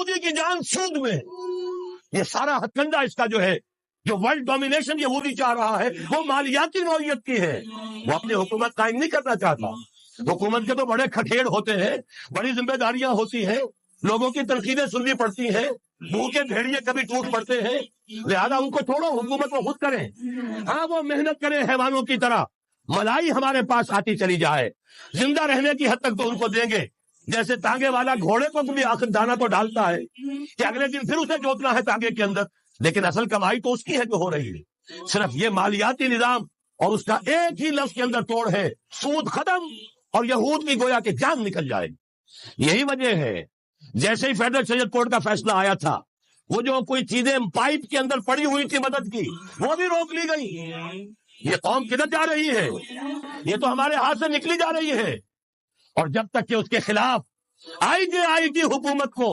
यहूदी की जान सूद में। ये सारा हथकंडा इसका जो है, जो वर्ल्ड डोमिनेशन यहूदी चाह रहा है, वो मालियाती नौइयत की है। वो अपनी हुकूमत कायम नहीं करना चाहता। हुकूमत के तो बड़े खठेड़ होते हैं, बड़ी जिम्मेदारियां होती हैं, लोगों की तनकीदें सुननी पड़ती हैं, भूखे भेड़िए कभी टूट पड़ते हैं। लिहाजा उनको छोड़ो, हुकूमत को खुद करें। हाँ, वो मेहनत करें हैवानों की तरह, मलाई हमारे पास आती चली जाए, जिंदा रहने की हद तक तो उनको देंगे। जैसे तांगे वाला घोड़े को भी आखिर दाना तो डालता है कि अगले दिन फिर उसे जोतना है तांगे के अंदर, लेकिन असल कमाई तो उसकी है जो हो रही है। सिर्फ ये मालियाती निजाम और उसका एक ही लफ्ज के अंदर तोड़ है, सूद खत्म और यहूद की गोया की जान निकल जाएगी। यही वजह है, जैसे ही फेडरल शरीयत कोर्ट का फैसला आया था, वो जो कोई चीजें पाइप के अंदर पड़ी हुई थी मदद की, वो भी रोक ली गई। ये कौम किधर जा रही है? ये तो हमारे हाथ से निकली जा रही है। और जब तक कि उसके खिलाफ आईजी हुकूमत को